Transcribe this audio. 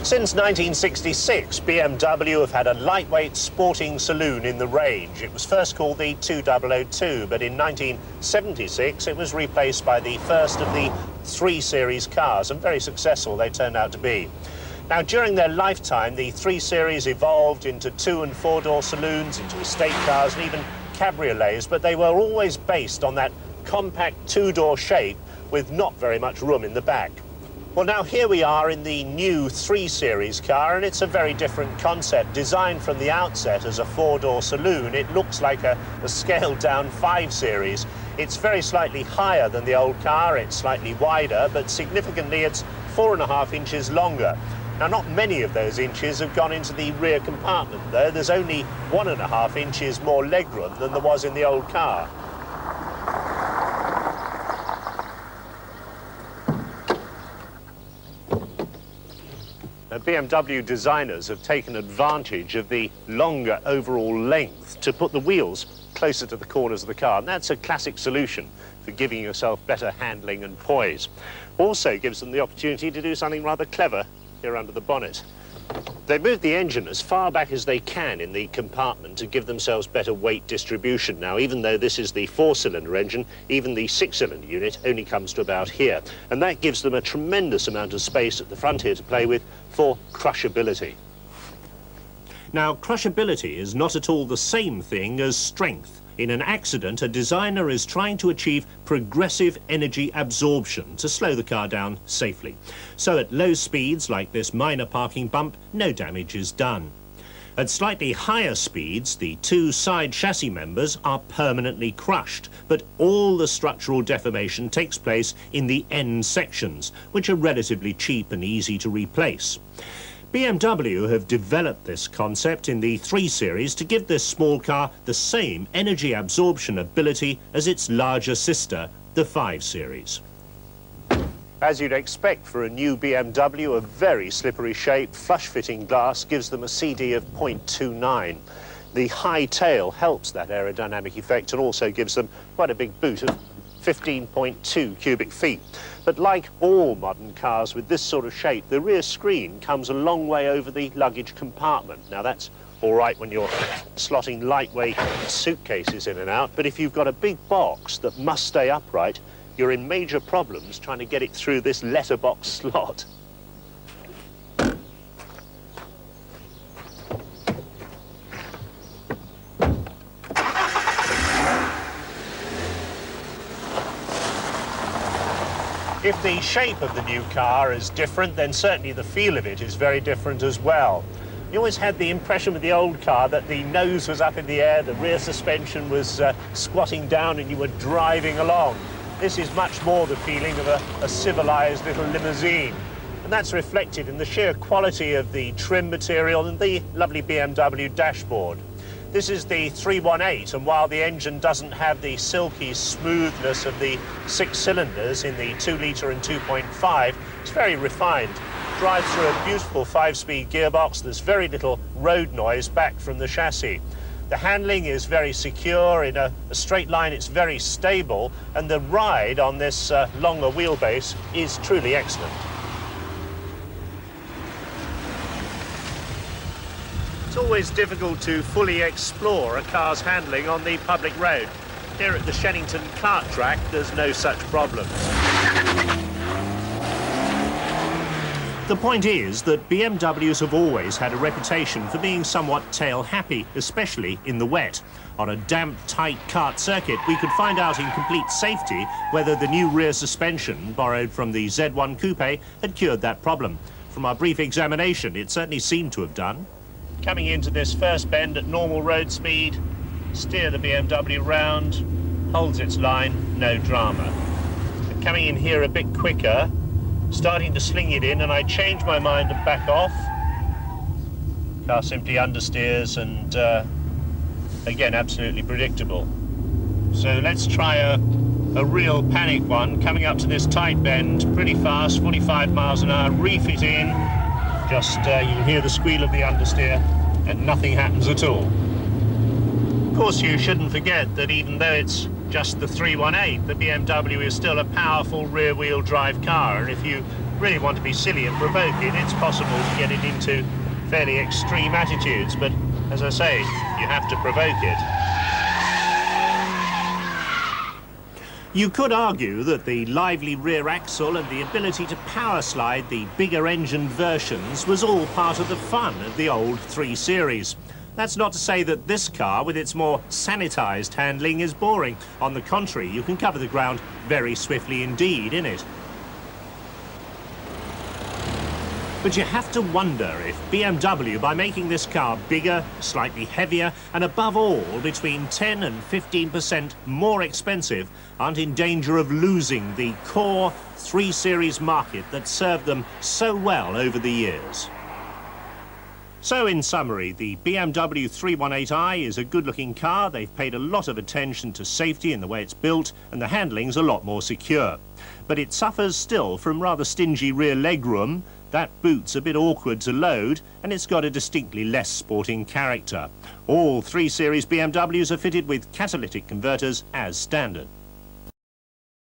Since 1966, BMW have had a lightweight sporting saloon in the range. It was first called the 2002, but in 1976 it was replaced by the first of the 3 Series cars, and very successful they turned out to be. Now, during their lifetime, the 3 Series evolved into 2- and 4-door saloons, into estate cars and even cabriolets, but they were always based on that compact 2-door shape with not very much room in the back. Well, now here we are in the new 3 Series car, and it's a very different concept. Designed from the outset as a 4-door saloon, it looks like a scaled-down 5 Series. It's very slightly higher than the old car, it's slightly wider, but significantly it's 4.5 inches longer. Now, not many of those inches have gone into the rear compartment, though. There's only 1.5 inches more legroom than there was in the old car. BMW designers have taken advantage of the longer overall length to put the wheels closer to the corners of the car, and that's a classic solution for giving yourself better handling and poise. Also gives them the opportunity to do something rather clever here under the bonnet. They move the engine as far back as they can in the compartment to give themselves better weight distribution. Now, even though this is the 4-cylinder engine, even the 6-cylinder unit only comes to about here, and that gives them a tremendous amount of space at the front here to play with for crushability. Now, crushability is not at all the same thing as strength. In an accident, a designer is trying to achieve progressive energy absorption to slow the car down safely. So at low speeds, like this minor parking bump, no damage is done. At slightly higher speeds, the 2 side chassis members are permanently crushed, but all the structural deformation takes place in the end sections, which are relatively cheap and easy to replace. BMW have developed this concept in the 3 Series to give this small car the same energy absorption ability as its larger sister, the 5 Series. As you'd expect for a new BMW, a very slippery shape, flush-fitting glass gives them a CD of 0.29. The high tail helps that aerodynamic effect and also gives them quite a big boot of 15.2 cubic feet. But like all modern cars with this sort of shape, the rear screen comes a long way over the luggage compartment. Now, that's all right when you're slotting lightweight suitcases in and out, but if you've got a big box that must stay upright, you're in major problems trying to get it through this letterbox slot. If the shape of the new car is different, then certainly the feel of it is very different as well. You always had the impression with the old car that the nose was up in the air, the rear suspension was squatting down and you were driving along. This is much more the feeling of a civilized little limousine. And that's reflected in the sheer quality of the trim material and the lovely BMW dashboard. This is the 318, and while the engine doesn't have the silky smoothness of the 6 cylinders in the 2-litre and 2.5, it's very refined. Drives through a beautiful 5-speed gearbox. There's very little road noise back from the chassis. The handling is very secure. In a straight line, it's very stable, and the ride on this longer wheelbase is truly excellent. It's always difficult to fully explore a car's handling on the public road. Here at the Shennington kart track, there's no such problems. The point is that BMWs have always had a reputation for being somewhat tail-happy, especially in the wet. On a damp, tight kart circuit, we could find out in complete safety whether the new rear suspension, borrowed from the Z1 Coupe, had cured that problem. From our brief examination, it certainly seemed to have done. Coming into this first bend at normal road speed, steer the BMW round, holds its line, no drama. But coming in here a bit quicker, starting to sling it in, and I change my mind and back off. Car simply understeers and, again, absolutely predictable. So let's try a real panic one, coming up to this tight bend, pretty fast, 45 miles an hour, reef it in. Just, you can hear the squeal of the understeer, and nothing happens at all. Of course, you shouldn't forget that even though it's just the 318, the BMW is still a powerful rear-wheel drive car, and if you really want to be silly and provoke it, it's possible to get it into fairly extreme attitudes, but as I say, you have to provoke it. You could argue that the lively rear axle and the ability to power slide the bigger engine versions was all part of the fun of the old 3 Series. That's not to say that this car, with its more sanitised handling, is boring. On the contrary, you can cover the ground very swiftly indeed in it. But you have to wonder if BMW, by making this car bigger, slightly heavier, and above all, between 10 and 15% more expensive, aren't in danger of losing the core 3 Series market that served them so well over the years. So in summary, the BMW 318i is a good-looking car. They've paid a lot of attention to safety in the way it's built, and the handling's a lot more secure. But it suffers still from rather stingy rear legroom. That boot's a bit awkward to load, and it's got a distinctly less sporting character. All 3 Series BMWs are fitted with catalytic converters as standard.